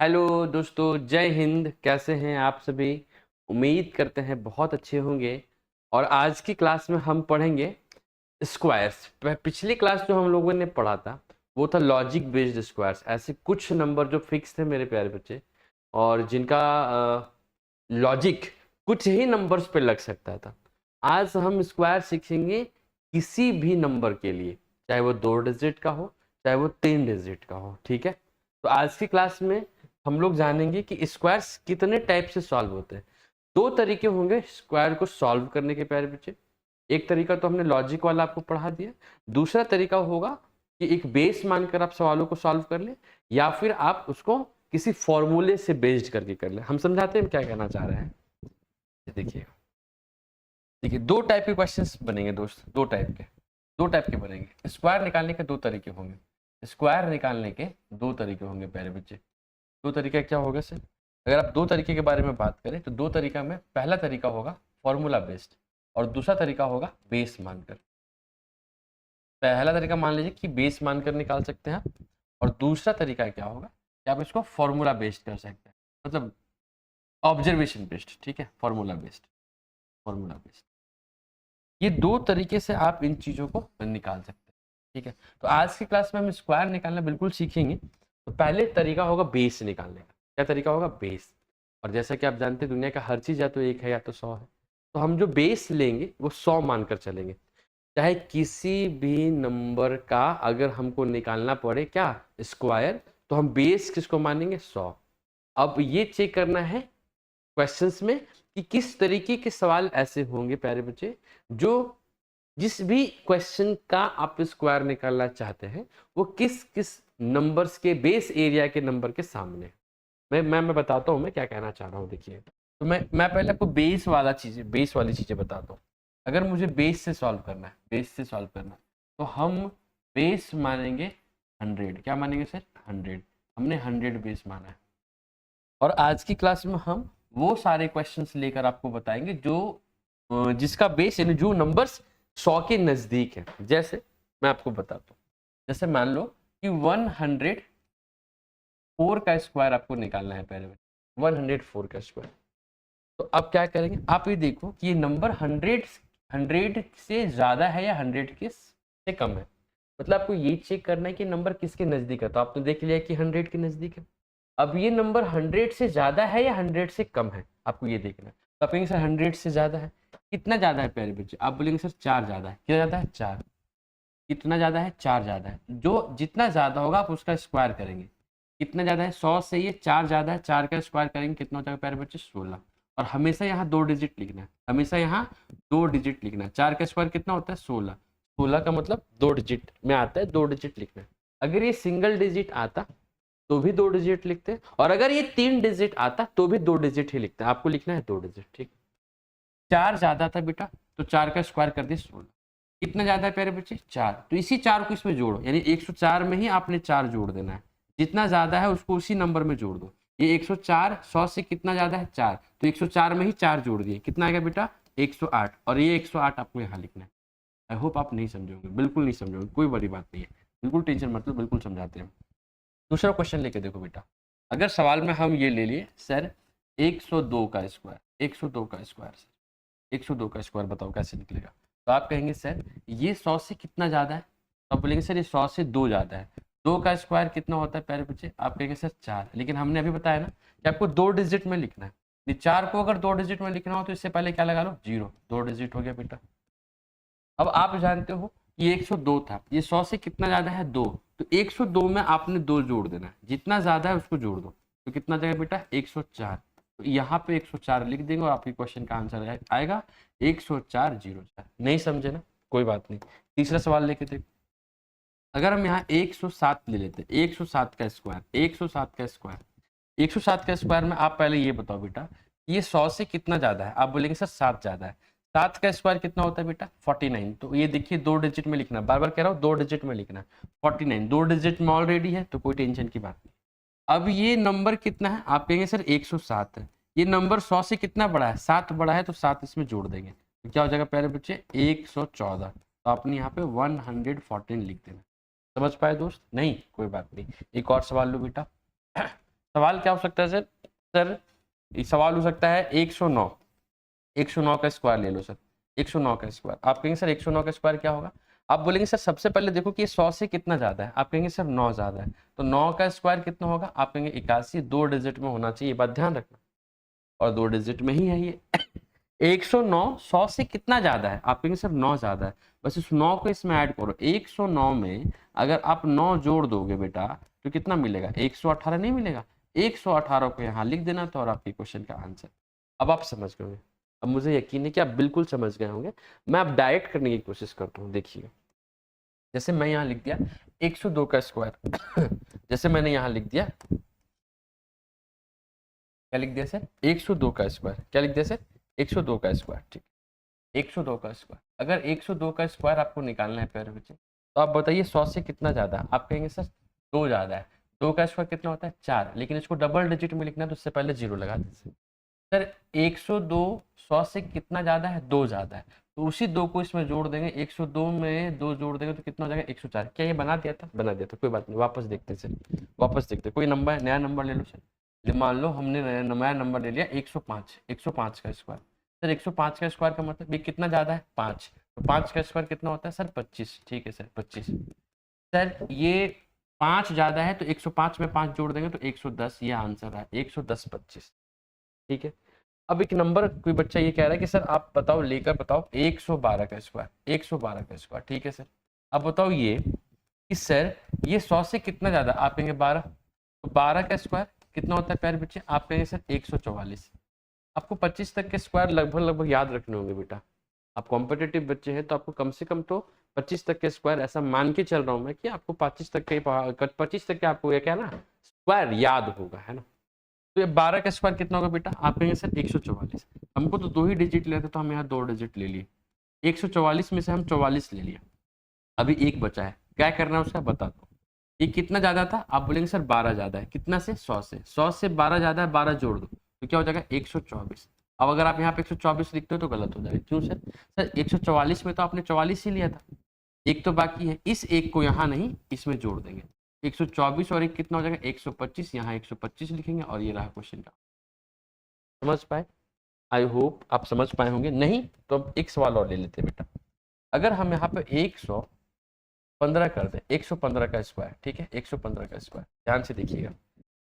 Hello दोस्तों, जय हिंद। कैसे हैं आप सभी? उम्मीद करते हैं बहुत अच्छे होंगे। और आज की क्लास में हम पढ़ेंगे स्क्वायर्स। पिछली क्लास जो हम लोगों ने पढ़ा था वो था लॉजिक बेस्ड स्क्वायर्स। ऐसे कुछ नंबर जो फिक्स थे मेरे प्यारे बच्चे, और जिनका लॉजिक कुछ ही नंबर्स पे लग सकता था। आज हम स्क्वायर सीखेंगे किसी भी नंबर के लिए, चाहे वो 2 डिजिट का हो चाहे वो 3 डिजिट का हो। ठीक है, तो आज की क्लास में हम लोग जानेंगे कि स्क्वायर्स कितने टाइप से सॉल्व होते हैं। 2 तरीके होंगे स्क्वायर को सॉल्व करने के प्यारे बच्चे। एक तरीका तो हमने लॉजिक वाला आपको पढ़ा दिया। दूसरा तरीका होगा कि एक बेस मानकर आप सवालों को सॉल्व कर लें, या फिर आप उसको किसी फॉर्मूले से बेस्ड करके कर लें। हम समझाते हैं हम क्या कहना चाह रहे हैं। देखिए देखिए, 2 टाइप के क्वेश्चंस बनेंगे दोस्त। 2 टाइप के बनेंगे। स्क्वायर निकालने के 2 तरीके होंगे। स्क्वायर निकालने के 2 तरीके होंगे प्यारे बच्चे। 2 तरीका क्या होगा सर? अगर आप 2 तरीके के बारे में बात करें तो 2 तरीका में पहला तरीका होगा फॉर्मूला बेस्ड और दूसरा तरीका होगा बेस मानकर। पहला तरीका मान लीजिए कि बेस मानकर निकाल सकते हैं आप, और दूसरा तरीका क्या होगा कि आप इसको फॉर्मूला बेस्ड कर सकते हैं, मतलब ऑब्जर्वेशन बेस्ड। ठीक है, फॉर्मूला बेस्ड ये 2 तरीके से आप इन चीज़ों को निकाल सकते हैं। ठीक है, तो आज की क्लास में हम स्क्वायर निकालना बिल्कुल सीखेंगे। तो पहले तरीका होगा बेस निकालने का। क्या तरीका होगा? बेस। और जैसा कि आप जानते हैं दुनिया का हर चीज़ या तो 1 है या तो 100 है। तो हम जो बेस लेंगे वो 100 मानकर चलेंगे। चाहे किसी भी नंबर का अगर हमको निकालना पड़े क्या स्क्वायर, तो हम बेस किसको मानेंगे? 100। अब ये चेक करना है क्वेश्चंस में कि किस तरीके के सवाल ऐसे होंगे प्यारे बच्चे, जो जिस भी क्वेश्चन का आप स्क्वायर निकालना चाहते हैं वो किस किस नंबर्स के बेस एरिया के नंबर के सामने है। मैं बताता हूँ मैं क्या कहना चाह रहा हूँ। देखिए, तो मैं पहले आपको बेस वाली चीजें बताता हूँ। अगर मुझे बेस से सॉल्व करना है तो हम बेस मानेंगे 100। क्या मानेंगे सर? 100। हमने 100 बेस माना है। और आज की क्लास में हम वो सारे क्वेश्चंस लेकर आपको बताएंगे जो जिसका बेस यानी जो नंबर्स 100 के नजदीक है। जैसे मैं आपको बताता हूँ, जैसे मान लो कि 104 का स्क्वायर आपको निकालना है पहले में। 104 का स्क्वायर। तो अब क्या करेंगे, आप ये देखो कि ये नंबर 100 से ज्यादा है या 100 के से कम है। मतलब आपको ये चेक करना है कि नंबर किसके नजदीक है। तो आपने देख लिया कि 100 के नजदीक है। अब ये नंबर 100 से ज्यादा है या 100 से कम है, आपको ये देखना है। तो आप कहेंगे सर 100 से ज्यादा है। कितना ज्यादा है प्यारे बच्चे? आप बोलेंगे सर 4 ज्यादा है। कितना ज्यादा है? 4। कितना ज्यादा है? 4 ज्यादा है। जो जितना ज्यादा होगा आप उसका स्क्वायर करेंगे। कितना ज्यादा है? 100 से ये 4 ज्यादा है। 4 का स्क्वायर करेंगे कितना हो जाएगा प्यारे बच्चे? 16। और हमेशा यहाँ 2 डिजिट लिखना है। हमेशा यहाँ 2 डिजिट लिखना है। 4 का स्क्वायर कितना होता है? 16। 16 का मतलब 2 डिजिट में आता है। 2 डिजिट लिखना है। अगर ये सिंगल डिजिट आता तो भी 2 डिजिट लिखते हैं, और अगर ये 3 डिजिट आता तो भी 2 डिजिट ही लिखते हैं। आपको लिखना है 2 डिजिट। ठीक, 4 ज्यादा था बेटा तो 4 का स्क्वायर कर दिया 16। कितना ज्यादा है प्यारे बच्चे? 4। तो इसी 4 को इसमें जोड़ो, यानी 104 में ही आपने 4 जोड़ देना है। जितना ज्यादा है उसको उसी नंबर में जोड़ दो। ये 104 100 से कितना ज्यादा है? 4। तो 104 में ही 4 जोड़ दिए, कितना आएगा बेटा? 108। और ये 108 आपको यहाँ लिखना है। आई होप आप नहीं समझोगे, बिल्कुल नहीं समझोगे, कोई बड़ी बात नहीं है। बिल्कुल टेंशन मत लो, बिल्कुल समझाते हैं। दूसरा क्वेश्चन लेके देखो बेटा। अगर सवाल में हम ये ले लिए सर 102 का स्क्वायर, 102 का स्क्वायर सर 102 का स्क्वायर बताओ कैसे निकलेगा। तो आप कहेंगे सर ये 100 से कितना ज़्यादा है? तो आप बोलेंगे सर ये 100 से 2 ज़्यादा है। 2 का स्क्वायर कितना होता है प्यारे बच्चे? आप कहेंगे सर 4। लेकिन हमने अभी बताया ना कि आपको 2 डिजिट में लिखना है। ये 4 को अगर 2 डिजिट में लिखना हो तो इससे पहले क्या लगा लो? 0। 2 डिजिट हो गया बेटा। अब आप जानते हो ये 102 था, ये 100 से कितना ज्यादा है? 2। तो 102 में आपने 2 जोड़ देना है। जितना ज्यादा है उसको जोड़ दो। तो कितना जाएगा बेटा? 104। तो यहाँ पे 104 लिख देंगे और आपके क्वेश्चन का आंसर आएगा 10404। नहीं समझे ना? कोई बात नहीं। तीसरा सवाल लेके देखो। अगर हम यहाँ 107 ले लेते, 107 का स्क्वायर, 107 का स्क्वायर, 107 का स्क्वायर में आप पहले ये बताओ बेटा, ये 100 से कितना ज्यादा है? आप बोलेंगे सर 7 ज्यादा है। 7 का स्क्वायर कितना होता है बेटा? 49। तो ये देखिए 2 डिजिट में लिखना, बार बार कह रहा हूँ 2 डिजिट में लिखना। 49 2 डिजिट में ऑलरेडी है तो कोई टेंशन की बात नहीं। अब ये नंबर कितना है? आप कहेंगे सर 107 है। ये नंबर 100 से कितना बड़ा है? 7 बड़ा है, तो 7 इसमें जोड़ देंगे तो क्या हो जाएगा प्यारे बच्चे? 114। तो आपने यहाँ पे 114 लिख देना। समझ पाए दोस्त? नहीं, कोई बात नहीं। एक और सवाल लो बेटा। सवाल क्या हो सकता है सर? सर ये सवाल हो सकता है 109, 109 का स्क्वायर ले लो सर, 109 का स्क्वायर। आप कहेंगे सर 109 का स्क्वायर क्या होगा? आप बोलेंगे सर सबसे पहले देखो कि ये 100 से कितना ज्यादा है। आप कहेंगे सर 9 ज्यादा है, तो 9 का स्क्वायर कितना होगा? आप कहेंगे 81, 2 डिजिट में होना चाहिए, ये बात ध्यान रखना, और 2 डिजिट में ही है ये। 109 100 से कितना ज्यादा है? आप कहेंगे सर 9 ज्यादा है, बस इस 9 को इसमें ऐड करो। 109 में अगर आप 9 जोड़ दोगे बेटा तो कितना मिलेगा? 118 नहीं मिलेगा? 118 को यहाँ लिख देना तो, और आपके क्वेश्चन का आंसर। अब आप समझ गए, अब मुझे यकीन है कि आप बिल्कुल समझ गए होंगे। मैं अब डायरेक्ट करने की कोशिश करता हूँ, देखिए जैसे मैं यहाँ लिख दिया 102 का स्क्वायर। जैसे मैंने यहाँ लिख दिया, क्या लिख दिया सर? 102 का स्क्वायर। क्या लिख दिया सर? 102 का स्क्वायर। ठीक, 102 का स्क्वायर। अगर 102 का स्क्वायर आपको निकालना है प्यारे बच्चे, तो आप बताइए 100 से कितना ज्यादा है? आप कहेंगे सर 2 ज्यादा है। 2 का स्क्वायर कितना होता है? 4, लेकिन इसको डबल डिजिट में लिखना है तो उससे पहले 0 लगा दीजिए। सर 102 100 से कितना ज्यादा है? 2 ज्यादा है, तो उसी 2 को इसमें जोड़ देंगे। 102 में 2 जोड़ देंगे तो कितना हो जाएगा? 104। क्या ये बना दिया था? बना दिया था, कोई बात नहीं, वापस देखते सर, वापस देखते। कोई नंबर, नया नंबर ले लो सर। मान लो हमने नया नंबर ले लिया 105, 105 का स्क्वायर। सर 105 का स्क्वायर का मतलब ये कितना ज्यादा है? 5, तो 5 का स्क्वायर कितना होता है सर? 25। ठीक है सर 25। सर ये 5 ज्यादा है तो 105 में 5 जोड़ देंगे तो 110, ये आंसर है 110 25। ठीक है, अब एक नंबर कोई बच्चा ये कह रहा है कि सर आप बताओ, लेकर बताओ 112 का स्क्वायर, 112 का स्क्वायर। ठीक है सर, अब बताओ ये कि सर ये 100 से कितना ज्यादा? आप कहेंगे 12, तो 12 का स्क्वायर कितना होता है प्यारे बच्चे? आप कहेंगे सर 144। आपको 25 तक के स्क्वायर लगभग लगभग याद रखने होंगे बेटा। आप कॉम्पिटेटिव बच्चे हैं तो आपको कम से कम तो 25 तक के स्क्वायर, ऐसा मान के चल रहा हूं मैं कि आपको 25 तक के 25 तक के आपको ये क्या ना स्क्वायर याद होगा, है ना? तो ये 12 का स्क्वायर कितना होगा बेटा? आप कहेंगे सर 144। हमको तो 2 ही डिजिट लेते तो हम यहाँ 2 डिजिट ले लिए। 144 में से हम 44 ले लिया, अभी एक बचा है, क्या करना है उसका बता दो। ये कितना ज्यादा था? आप बोलेंगे सर 12 ज्यादा है। कितना से? 100 से। 100 से 12 ज्यादा है, 12 जोड़ दो तो क्या हो जाएगा? 124। अब अगर आप यहाँ पे 124 लिखते हो तो गलत हो जाएगा। क्यों सर? सर 144 में तो आपने 44 ही लिया था, एक तो बाकी है, इस एक को यहाँ नहीं इसमें जोड़ देंगे। 124 और एक कितना हो जाएगा? 125। यहाँ 125 लिखेंगे और ये रहा क्वेश्चन का। समझ पाए? आई होप आप समझ पाए होंगे। नहीं तो अब एक सवाल और ले लेते हैं बेटा। अगर हम यहाँ पे 115 कर दें, 115 का स्क्वायर। ठीक है, 115 का स्क्वायर, ध्यान से देखिएगा।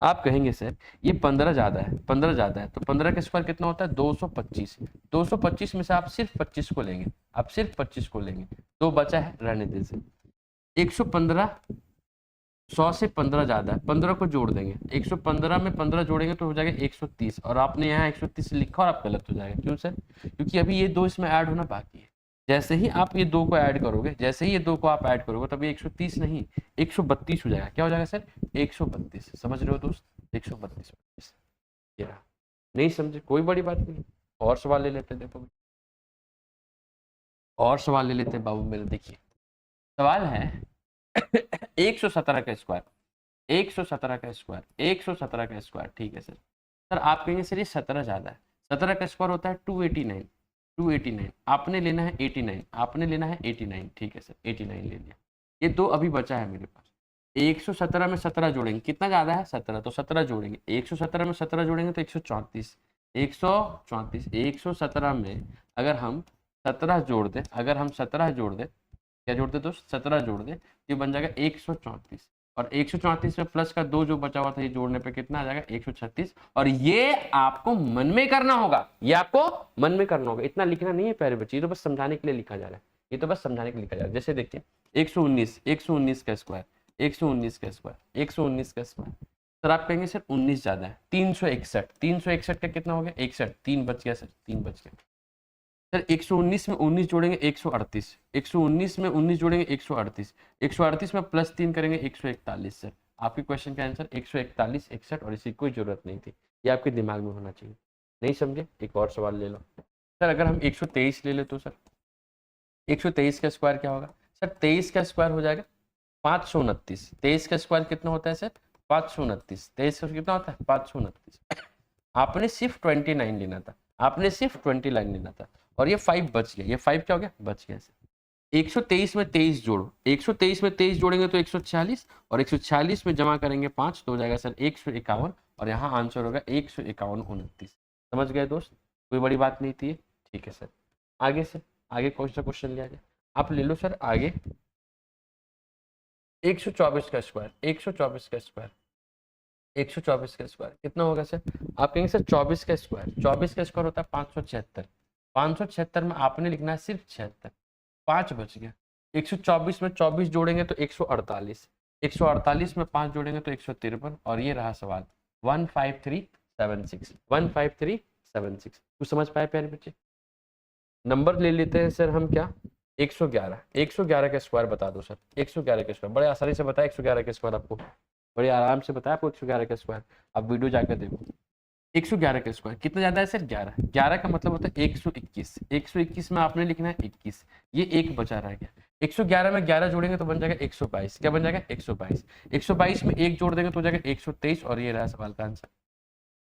आप कहेंगे सर ये 15 ज्यादा है, 15 ज्यादा है, तो 15 का स्क्वायर कितना होता है? 225। 225 में से आप सिर्फ 25 को लेंगे, आप सिर्फ 25 को लेंगे, 2 बचा है, रहने दीजिए। 115 100 से 15 ज्यादा है, 15 को जोड़ देंगे। 115 में 15 जोड़ेंगे तो हो जाएगा 130, और आपने यहाँ 130 लिखा और आप गलत हो जाएगा। क्यों सर? क्योंकि अभी ये 2 इसमें ऐड होना बाकी है। जैसे ही आप ये 2 को ऐड करोगे, जैसे ही ये 2 को आप ऐड करोगे, तब ये 130 नहीं 132 हो जाएगा। क्या हो जाएगा सर? 132। समझ रहे हो दोस्त? 132। ये रहा। नहीं समझे? कोई बड़ी बात नहीं, और सवाल ले लेते। देखो और सवाल ले लेते बाबू मेरे। देखिए सवाल है 117 का स्क्वायर, 117 का स्क्वायर, 117 का स्क्वायर। ठीक है सर। सर आप कहेंगे सर ये 17 ज्यादा है। 17 का स्क्वायर होता है 289, 289। आपने लेना है 89, आपने लेना है 89। ठीक है सर 89 ले लिया। ये 2 अभी बचा है मेरे पास। 117 में 17 जोड़ेंगे, कितना ज्यादा है? 17, तो 17 जोड़ेंगे। 117 में 17 जोड़ेंगे तो 134, 134। 117 में अगर हम 17 जोड़ दें, अगर हम 17 जोड़ दें, क्या जोड़ दे दोस्त? 17 जोड़ दे, ये बन जाएगा 134। और 134 में प्लस का 2 जो बचा हुआ था, ये जोड़ने पे कितना आ जाएगा? 136। और ये आपको मन में करना होगा, ये आपको मन में करना होगा, इतना लिखना नहीं है प्यारे बच्चे, ये तो बस समझाने के लिए लिखा जा रहा है, ये तो बस समझाने के लिए लिखा जा रहा है। जैसे देखिए 119, 119 का स्क्वायर, 119 का स्क्वायर, 119 का स्क्वायर। सर आप कहेंगे सर 19 ज्यादा है। 361, 361 का कितना हो गया? 61, 3 बच गया सर, 3 बच गया। सर 119 में 19 जोड़ेंगे 138, 119 में 19 जोड़ेंगे 138, 138 में प्लस 3 करेंगे 141। सर आपके क्वेश्चन का आंसर 141, 61, और इसी कोई जरूरत नहीं थी, ये आपके दिमाग में होना चाहिए। नहीं समझे? एक और सवाल ले लो सर। अगर हम 123 ले ले तो सर 123 का स्क्वायर क्या होगा? सर 23 का स्क्वायर हो जाएगा 529। 23 का स्क्वायर कितना होता है सर? 529। 23 का कितना होता है? 529। आपने सिर्फ 29 लेना था, आपने सिर्फ 29 लेना था, और ये 5 बच गया। ये 5 क्या हो गया? बच गया सर। 123 में 23 जोड़ो, 123 में 23 जोड़ेंगे तो 146, और 146 में जमा करेंगे 5 तो हो जाएगा सर 151, और यहाँ आंसर होगा 151, 29। समझ गए दोस्त, कोई बड़ी बात नहीं थी। ठीक है सर, आगे से आगे कौन सा क्वेश्चन लिया जाए, आप ले लो सर आगे। 124 का स्क्वायर, 124 का स्क्वायर, 124 का स्क्वायर कितना होगा सर? आप कहेंगे सर 24 का स्क्वायर, 24 का स्क्वायर होता है 576। 576 में आपने लिखना है सिर्फ 76, 5 बच गया। 124 में 24 जोड़ेंगे तो 148, 148 में 5 जोड़ेंगे तो 153, और ये रहा सवाल 15376, 15376। कुछ समझ पाए प्यारे बच्चे? नंबर ले लेते हैं सर हम क्या, 111, 111 का स्क्वायर बता दो सर। 111 का स्क्वायर बड़े आसानी से बताया, 111 का स्क्वायर आपको बड़े आराम से बताया आपको 111 का स्क्वायर। आप वीडियो जाकर देखो। 111 का स्क्वायर कितना ज्यादा है सर? 11। 11 का मतलब होता है 121। 121 में आपने लिखना है 21, ये एक बचा रह गया। 111 में 11 जोड़ेंगे तो बन जाएगा 122। क्या बन जाएगा? 122। 122 में 1 जोड़ देंगे तो हो जाएगा 123, और ये रहा सवाल का आंसर।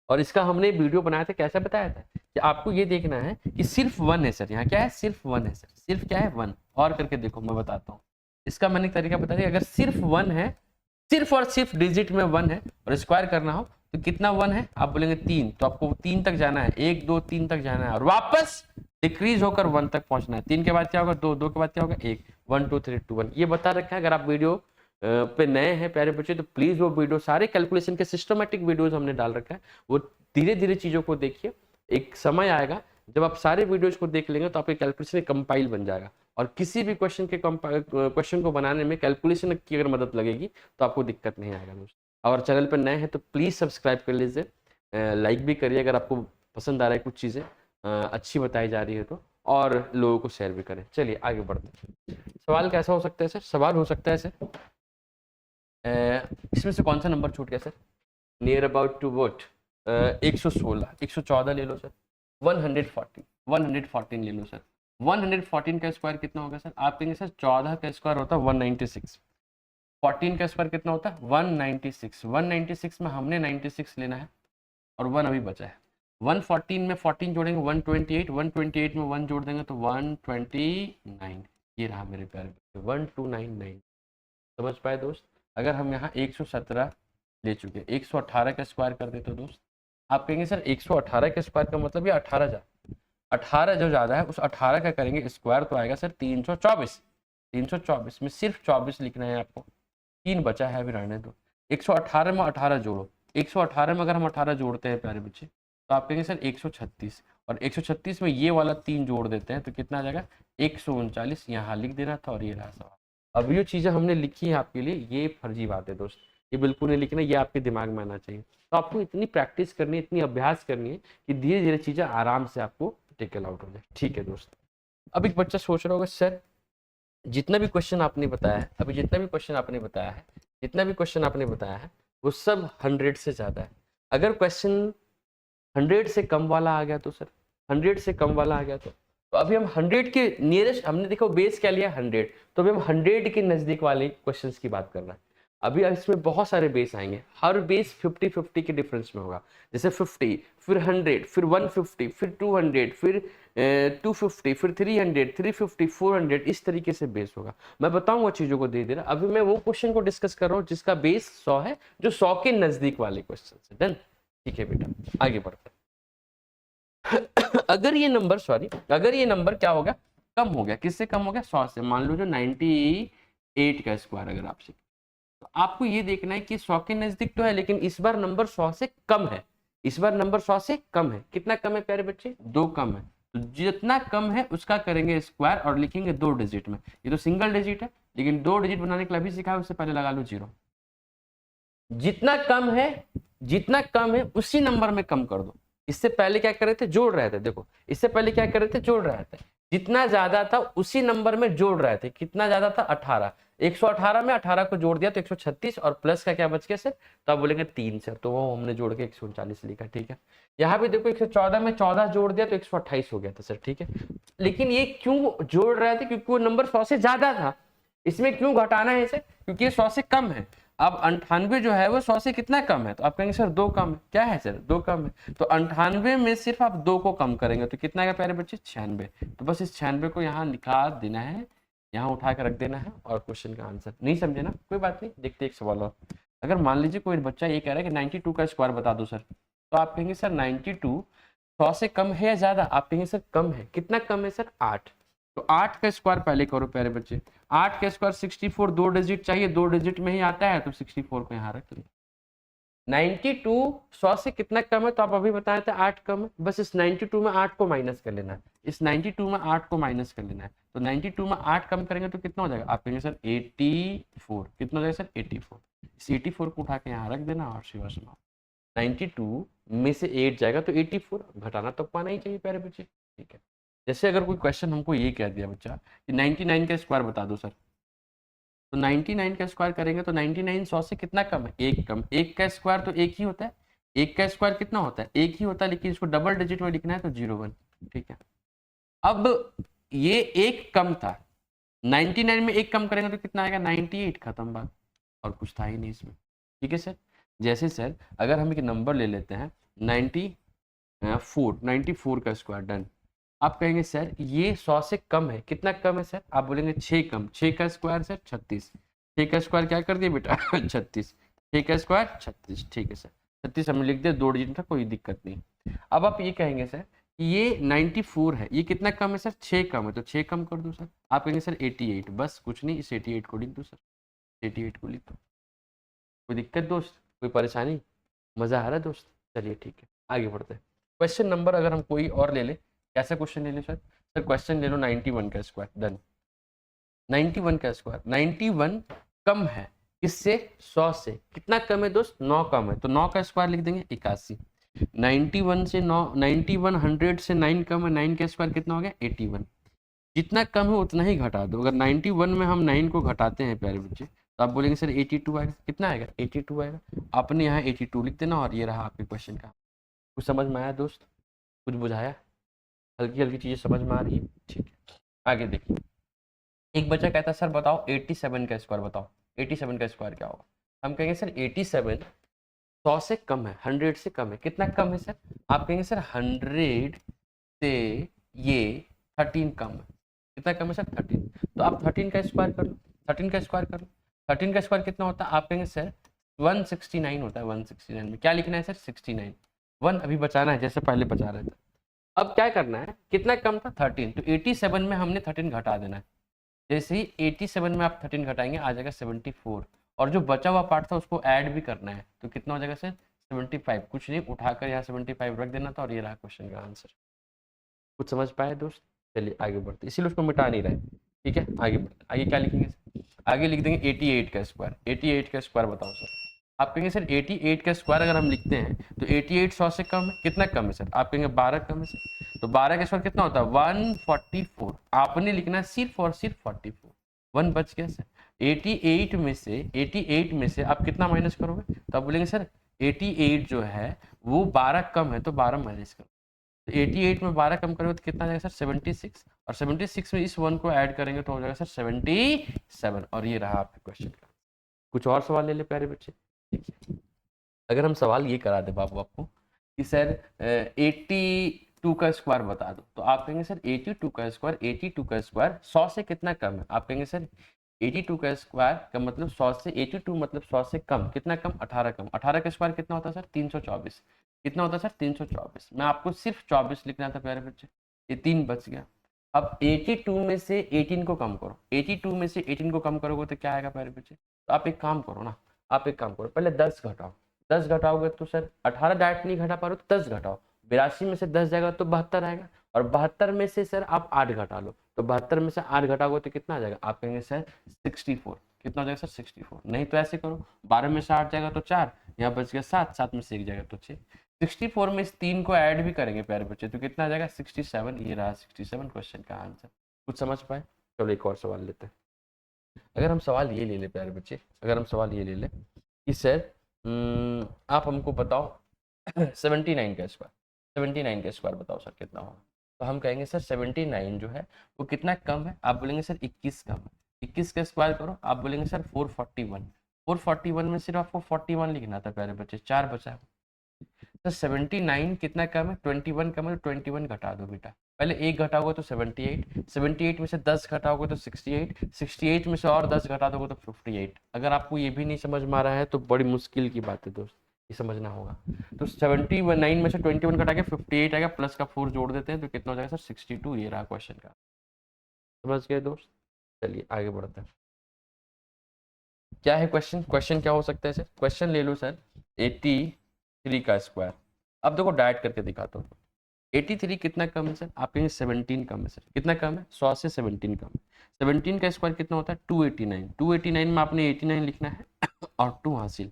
और इसका हमने वीडियो बनाया था, कैसा बताया था कि आपको ये देखना है कि सिर्फ 1 है सर, यहाँ क्या है? सिर्फ 1 है सर, सिर्फ क्या है? 1। और करके देखो, मैं बताता हूँ इसका मैंने तरीका बता दिया। अगर सिर्फ 1 है, सिर्फ और सिर्फ डिजिट में 1 है और स्क्वायर करना हो तो कितना 1 है? आप बोलेंगे 3, तो आपको 3 तक जाना है, 1 2 3 तक जाना है और वापस डिक्रीज होकर 1 तक पहुंचना है। 3 के बाद क्या होगा? 2, 2 के बाद क्या होगा? 1, 1 2 3 2 1। ये बता रखा है। अगर आप वीडियो पे नए हैं प्यारे बच्चे तो प्लीज वो वीडियो, सारे कैलकुलेशन के सिस्टमेटिक वीडियोस हमने डाल रखा है, वो धीरे धीरे चीजों को देखिए। एक समय आएगा जब आप सारे वीडियोज को देख लेंगे तो आपके कैलकुलेशन कंपाइल बन जाएगा, और किसी भी क्वेश्चन को बनाने में कैलकुलेशन की अगर मदद लगेगी तो आपको दिक्कत नहीं आएगा दोस्तों। और चैनल पर नए हैं तो प्लीज़ सब्सक्राइब कर लीजिए, लाइक भी करिए अगर आपको पसंद आ रहा है, कुछ चीज़ें अच्छी बताई जा रही है तो, और लोगों को शेयर भी करें। चलिए आगे बढ़ते हैं। सवाल कैसा हो सकता है सर? सवाल हो सकता है सर इसमें से कौन सा नंबर छूट गया sir? Near about to vote 116, 114 ले लो सर। 114, 114 ले लो सर। 114 का स्क्वायर कितना होगा सर? आप कहेंगे सर 14 का स्क्वायर होता है 196। 14 का स्क्वायर कितना होता है? 196। 196 में हमने 96 लेना है और 1 अभी बचा है। 114 में 14 जोड़ेंगे 128, 128 में 1 जोड़ देंगे तो 129। ये रहा मेरे प्यारे, 1299। समझ पाए दोस्त? अगर हम यहाँ 117 ले चुके, 118 का स्क्वायर कर दे तो दोस्त आप कहेंगे सर 118 का स्क्वायर का मतलब ये 18 जो ज़्यादा है उस 18 का करेंगे स्क्वायर तो आएगा सर 324। 324 में सिर्फ 24 लिखना है आपको, 3 बचा है अभी रहने दो। 118 में 18 जोड़ो, 118 में अगर हम 18 जोड़ते हैं प्यारे बच्चे तो आप कहेंगे सर 136, और 136 में ये वाला 3 जोड़ देते हैं तो कितना आ जाएगा? 139। यहाँ लिख देना था और ये रहा सवाल। अब ये चीज़ें हमने लिखी है आपके लिए, ये फर्जी बात है दोस्त, ये बिल्कुल नहीं लिखना, ये आपके दिमाग में आना चाहिए। तो आपको इतनी प्रैक्टिस करनी है, इतनी अभ्यास करनी है कि धीरे धीरे चीज़ें आराम से आपको टेकल आउट हो जाए। ठीक है दोस्त। अब एक बच्चा सोच रहा होगा सर जितना भी क्वेश्चन आपने बताया है, अभी जितना भी क्वेश्चन आपने बताया है, जितना भी क्वेश्चन आपने बताया है वो सब 100 से ज़्यादा है। अगर क्वेश्चन 100 से कम वाला आ गया तो सर, 100 से कम वाला आ गया तो अभी हम 100 के नियरेस्ट, हमने देखो बेस क्या लिया 100, तो अभी हम 100 के नज़दीक वाले क्वेश्चंस की बात कर रहे हैं। अभी इसमें बहुत सारे बेस आएंगे, हर बेस 50-50 के डिफरेंस में होगा। जैसे 50, फिर 100, फिर 150, फिर 200, फिर 250, फिर 300, 350, 400, इस तरीके से बेस होगा। मैं बताऊंगा चीज़ों को धीरे धीरे। अभी मैं वो क्वेश्चन को डिस्कस कर रहा हूँ जिसका बेस 100 है, जो 100 के नज़दीक वाले क्वेश्चन है। डन? ठीक है बेटा, आगे बढ़ते हैं। अगर ये नंबर क्या हो गया? कम हो गया। किससे कम हो गया? 100 से। मान लो जो 98 का स्क्वायर अगर आपसे, तो आपको ये देखना है कि 100 के नजदीक तो है लेकिन इस बार नंबर 100 से कम है। इस बार नंबर 100 से कम है। कितना कम है प्यारे बच्चे? 2 कम है। तो जितना कम है उसका करेंगे स्क्वायर और लिखेंगे 2 डिजिट में। ये तो सिंगल डिजिट है लेकिन 2 डिजिट बनाने के लिए अभी सीखा है, उससे पहले लगा लो 0। जितना कम है उसी नंबर में कम कर दो। इससे पहले क्या कर रहे थे? जोड़ रहे थे। देखो इससे पहले क्या कर रहे थे? जोड़ रहे थे। जितना ज्यादा था उसी नंबर में जोड़ रहे थे। कितना ज्यादा था? 18। 118 में 18 को जोड़ दिया तो 136, और प्लस का क्या बच गया सर? तो आप बोलेंगे 3 सर, तो वो हमने जोड़ के 139 लिखा। ठीक है। यहाँ पे देखो 114 में 14 जोड़ दिया तो 128 हो गया था सर। ठीक है। लेकिन ये क्यों जोड़ रहे थे? क्योंकि वो नंबर 100 से ज्यादा था। इसमें क्यों घटाना है इसे? क्योंकि ये 100 से कम है। अब 98 जो है वो 100 से कितना कम है? तो आप कहेंगे सर 2 कम है। क्या है सर? 2 कम है। तो 98 में सिर्फ आप 2 को कम करेंगे तो कितना आएगा प्यारे बच्चे? 96। तो बस इस 96 को यहाँ लिखा देना है, यहाँ उठा कर रख देना है और क्वेश्चन का आंसर। नहीं समझे ना? कोई बात नहीं, देखते एक सवाल और। अगर मान लीजिए कोई बच्चा ये कह रहा है कि 92 का स्क्वायर बता दो सर, तो आप कहेंगे सर 92 100 से कम है या ज्यादा? आप कहेंगे सर कम है। कितना कम है सर? 8। तो 8 का स्क्वायर पहले करो प्यारे बच्चे। 8 का स्क्वायर 64, 2 डिजिट चाहिए, 2 डिजिट में ही आता है, तो 64 को यहाँ रख लिया। 92 100 से कितना कम है? तो आप अभी बताए थे 8 कम है। बस इस 92 में 8 को माइनस कर लेना है, इस 92 में 8 को माइनस कर लेना है। तो 92 में 8 कम करेंगे तो कितना हो जाएगा? आप कहेंगे सर 84। कितना हो जाएगा सर? 84। इस 84 को उठा के यहाँ रख देना और शिवा सुनाओ। 92 में से 8 जाएगा तो 84, घटाना तो पाना ही चाहिए प्यारे बच्चे। ठीक है, जैसे अगर कोई क्वेश्चन हमको ये कह दिया बच्चा कि 99 का स्क्वायर बता दो सर, तो 99 का स्क्वायर करेंगे तो 99 100 से कितना कम है? एक कम। एक का स्क्वायर तो एक ही होता है, एक का स्क्वायर कितना होता है? एक ही होता है, लेकिन इसको डबल डिजिट में लिखना है तो 01। ठीक है, अब ये एक कम था, 99 में एक कम करेंगे तो कितना आएगा? 98। खत्म बात, और कुछ था ही नहीं इसमें। ठीक है सर, जैसे सर अगर हम एक नंबर ले लेते हैं 94 का स्क्वायर, डन। आप कहेंगे सर ये 100 से कम है। कितना कम है सर? आप बोलेंगे 6 कम। 6 का स्क्वायर सर 36। 6 का स्क्वायर क्या कर दिया बेटा? 36। 6 का स्क्वायर 36। ठीक है सर, 36 हमने लिख दिया, 2 डिजिट था, कोई दिक्कत नहीं। अब आप ये कहेंगे सर ये 94 है, ये कितना कम है सर? 6 कम है, तो 6 कम कर दो सर। आप कहेंगे सर 88। बस कुछ नहीं, इस 88 को लिख दो सर, 88 को लिख दो। कोई दिक्कत दोस्त? कोई परेशानी? मज़ा आ रहा है दोस्त? चलिए ठीक है, आगे बढ़ते हैं। क्वेश्चन नंबर अगर हम कोई और ले ले, कैसा क्वेश्चन ले ले सर? सर क्वेश्चन ले लो 91 का स्क्वायर, डन। 91 का स्क्वायर, 91 कम है किससे? 100 से। कितना कम है दोस्त? 9 कम है, तो 9 का स्क्वायर लिख देंगे 81। 91 से 9, 91 100 से 9 कम है, 9 का स्क्वायर कितना हो गया? 81। जितना कम है उतना ही घटा दो। अगर 91 में हम 9 को घटाते हैं प्यारे बच्चे, तो आप बोलेंगे सर 82 आएगा। कितना आएगा? 82 आएगा। आपने यहाँ 82 लिख देना, और ये रहा आपके क्वेश्चन का। कुछ समझ में आया दोस्त? कुछ बुझाया? हल्की हल्की चीज़ें समझ में आ रही है? ठीक है, आगे देखिए। एक बच्चा कहता है सर बताओ 87 का स्क्वायर बताओ। 87 का स्क्वायर क्या होगा? हम कहेंगे सर 87 100 से कम है, 100 से कम है। कितना कम है सर? आप कहेंगे सर 100 से ये 13 कम है। कितना कम है सर? 13। तो आप 13 का स्क्वायर कर लो, 13 का स्क्वायर कर लो। 13 का स्क्वायर कितना होता है? आप कहेंगे सर 169 होता है। 169 में क्या लिखना है सर? 69। 1 अभी बचाना है, जैसे पहले बचा रहे थे। अब क्या करना है? कितना कम था? 13। तो 87 में हमने 13 घटा देना है। जैसे ही 87 में आप 13 घटाएंगे आ जाएगा 74, और जो बचा हुआ पार्ट था उसको ऐड भी करना है, तो कितना हो जाएगा सर? 75। कुछ नहीं, उठाकर यहाँ 75 रख देना था, और ये रहा क्वेश्चन का आंसर। कुछ समझ पाए दोस्त? चलिए आगे बढ़ते, इसीलिए उसको मिटा नहीं रहे। ठीक है, आगे बढ़ते। आगे क्या लिखेंगे सर? आगे लिख देंगे 88 का स्क्वायर। 88 का स्क्वायर बताओ सर। आप कहेंगे सर 88 का स्क्वायर अगर हम लिखते हैं तो 88 100 से कम है। कितना कम है सर? आप कहेंगे 12 कम है सर। तो 12 का स्क्वायर कितना होता है? 144। आपने लिखना है सिर्फ और सिर्फ 44। 1 बच गया सर। 88 में से आप कितना माइनस करोगे? तो आप बोलेंगे सर 88 जो है वो 12 कम है, तो 12 माइनस करो। तो 88 में 12 कम करोगे तो कितना आ जाएगा सर? 76। और 76 में इस 1 को ऐड करेंगे तो हो जाएगा सर 77। और ये रहा आपके क्वेश्चन का। कुछ और सवाल ले ले प्यारे बच्चे। देखिए, अगर हम सवाल ये करा दे बाबू आपको कि सर 82 का स्क्वायर बता दो, तो आप कहेंगे सर 82 का स्क्वायर, 82 का स्क्वायर 100 से कितना कम है? आप कहेंगे सर 82 का स्क्वायर का मतलब 100 से, 82 मतलब 100 से कम। कितना कम? 18 कम। 18 का स्क्वायर कितना होता है सर? 324। कितना होता है सर? 324। मैं आपको सिर्फ 24 लिखना था प्यारे बच्चे, ये 3 बच गया। अब 82 में से 18 को कम करो। 82 में से 18 को कम करोगे तो क्या आएगा प्यारे बच्चे? तो आप एक काम करो ना, आप एक काम करो, पहले 10 घटाओ। 10 घटाओगे तो सर 18 डायरेक्ट नहीं घटा पा रहे तो 10 घटाओ। 82 में से 10 जाएगा तो 72 आएगा, और 72 में से सर आप 8 घटा लो, तो 72 में से 8 घटाओगे तो कितना आ जाएगा? आप कहेंगे सर 64। कितना हो जाएगा सर? 64। नहीं तो ऐसे करो, 12 में से 8 जाएगा तो 4, यहाँ बच गया 7, 7 में से 1 जाएगा तो 6। 64 में इस 3 को ऐड भी करेंगे प्यारे बच्चे, तो कितना आ जाएगा? 67। ये रहा 67 क्वेश्चन का आंसर। कुछ समझ पाए? चलो एक और सवाल लेते हैं। अगर हम सवाल ये ले ले प्यारे बच्चे, अगर हम सवाल ये ले ले कि सर आप हमको बताओ 79 का स्क्वायर, 79 का स्क्वायर बताओ सर कितना होगा? तो हम कहेंगे सर 79 जो है वो कितना कम है? आप बोलेंगे सर 21 कम है। 21 का स्क्वायर करो, आप बोलेंगे सर 441। 441 में सिर्फ आपको 41 लिखना था प्यारे बच्चे, 4 बचा है। तो 79 कितना कम है? 21 कम है, तो 21 घटा दो बेटा। पहले एक घटाओगे तो 78, 78 में से 10 घटाओगे तो 68, 68 में से और 10 घटा दोगे तो 58। अगर आपको ये भी नहीं समझ में आ रहा है तो बड़ी मुश्किल की बात है दोस्त, ये समझना होगा। तो 79 में से 21 घटा के 58 आएगा, प्लस का 4 जोड़ देते हैं तो कितना हो जाएगा सर 62। ये रहा क्वेश्चन का, समझ गए दोस्त। चलिए आगे बढ़ते हैं। क्या है क्वेश्चन, क्वेश्चन क्या हो सकता है सर, क्वेश्चन ले लो सर 83 का स्क्वायर। अब देखो डायरेक्ट करके दिखाता हूँ। 83 कितना कम है सर, आप कहेंगे 17 कम है सर। कितना कम है, 100 से 17 कम है। 17 का स्क्वायर कितना होता है 289, 289 में आपने 89 लिखना है और 2 हासिल।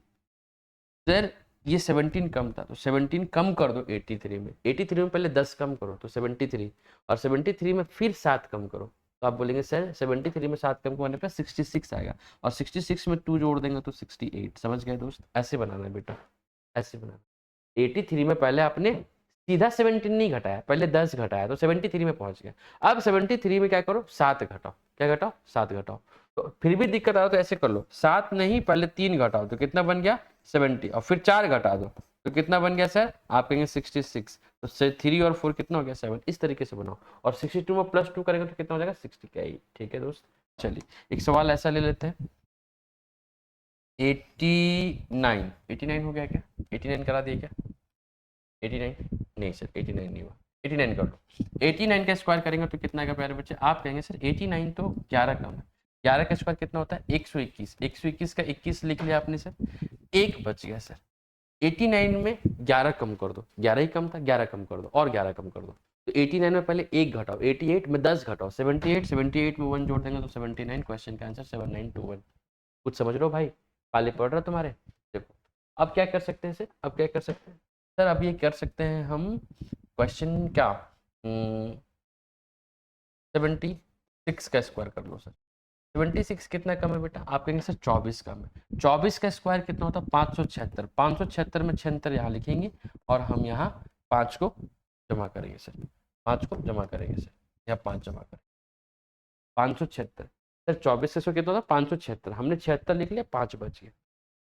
सर ये 17 कम था तो 17 कम कर दो 83 में, 83 में पहले 10 कम करो तो 73, और 73 में फिर 7 कम करो तो आप बोलेंगे सर 73 में 7 कम करने पर 66 आएगा, और 66 में 2 जोड़ देंगे तो 68। समझ गए दोस्त, ऐसे बनाना है बेटा, ऐसे बनाना। 83 में पहले आपने सीधा 17 नहीं घटाया, पहले 10 घटाया तो 73 में पहुंच गया। अब 73 में क्या करो 7 घटाओ, क्या घटाओ 7 घटाओ। तो फिर भी दिक्कत आ रहा तो ऐसे कर लो, 7 नहीं पहले 3 घटाओ तो कितना बन गया 70, और फिर 4 घटा दो तो कितना बन गया सर, आप कहेंगे 66। तो 3 और 4 कितना हो गया 7। इस तरीके से बनाओ, और 62 में +2 करेंगे तो कितना हो जाएगा 68। ठीक है दोस्त। चलिए एक सवाल ऐसा ले लेते हैं 89, 89 हो गया क्या, 89 करा दिया क्या, 89 नहीं सर 89 नहीं हुआ, 89 कर लो। 89 का स्क्वायर करेंगे तो कितना आएगा प्यारे बच्चे, आप कहेंगे सर 89 तो 11 कम है। 11 का स्क्वायर कितना होता है 121, 121 का 21 लिख लिया आपने सर, एक बच गया सर। 89 में 11 कम कर दो, 11 ही कम था 11 कम कर दो और 11 कम कर दो तो 89 में पहले एक घटाओ, 88 में 10 घटाओ 78, 78 में 1 जोड़ देंगे तो 79। क्वेश्चन का आंसर 7921। कुछ समझ लो भाई, पाले पड़ रहा तुम्हारे। देखो अब क्या कर सकते हैं सर, अब क्या कर सकते हैं सर, अब ये कर सकते हैं हम क्वेश्चन क्या 76 का स्क्वायर कर लो सर। 76 कितना कम है बेटा, आप कहेंगे सर 24 कम है। 24 का स्क्वायर कितना होता है 576, 576 में 76 यहाँ लिखेंगे और हम यहाँ 5 को जमा करेंगे सर, 5 को जमा करेंगे सर, यहाँ 5 जमा करेंगे 576। सर 24 का स्क्वायर कितना होता है 576, हमने 76 लिख लिया 5 बच गया।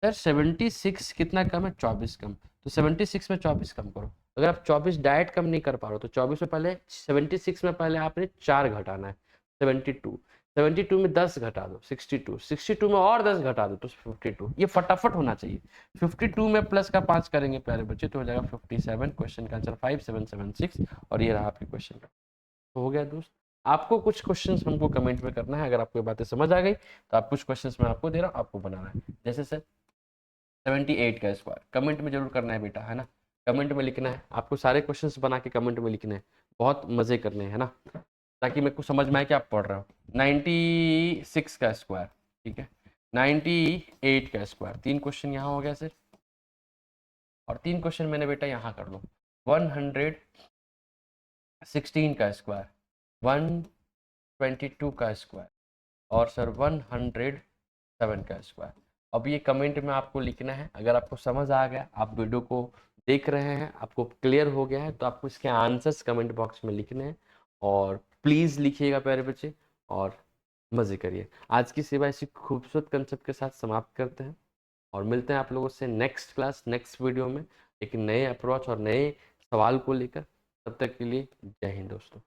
सर 76 कितना कम है 24 कम, तो 76 में 24 कम करो। अगर आप 24 डायरेक्ट कम नहीं कर पा रहे हो तो 24 में पहले 76 में पहले आपने 4 घटाना है 72, 72 में 10 घटा दो 62, 62 में और 10 घटा दो तो 52। ये फटाफट होना चाहिए। 52 में प्लस का 5 करेंगे प्यारे बच्चे तो हो जाएगा 57। क्वेश्चन का आंसर 5776, और ये रहा आपके क्वेश्चन का। तो हो गया दोस्त। आपको कुछ क्वेश्चंस हमको कमेंट में करना है, अगर आपको ये बातें समझ आ गई तो आप कुछ क्वेश्चंस मैं आपको दे रहा हूँ, आपको बनाना है। जैसे सर 78 का स्क्वायर कमेंट में जरूर करना है बेटा, है ना, कमेंट में लिखना है आपको, सारे क्वेश्चंस बना के कमेंट में लिखने हैं, बहुत मजे करने हैं, है ना, ताकि मेरे को समझ में आए कि आप पढ़ रहे हो। 96 का स्क्वायर, ठीक है, 98 का स्क्वायर, 3 क्वेश्चन यहाँ हो गया सर, और 3 क्वेश्चन मैंने बेटा यहाँ कर लो। 116 का स्क्वायर, 122 का स्क्वायर, और सर 107 का स्क्वायर। अब ये कमेंट में आपको लिखना है। अगर आपको समझ आ गया, आप वीडियो को देख रहे हैं, आपको क्लियर हो गया है, तो आपको इसके आंसर्स कमेंट बॉक्स में लिखने हैं, और प्लीज़ लिखिएगा प्यारे बच्चे, और मज़े करिए। आज की सेवा इसी खूबसूरत कंसेप्ट के साथ समाप्त करते हैं, और मिलते हैं आप लोगों से नेक्स्ट क्लास नेक्स्ट वीडियो में एक नए अप्रोच और नए सवाल को लेकर। तब तक के लिए जय हिंद दोस्तों।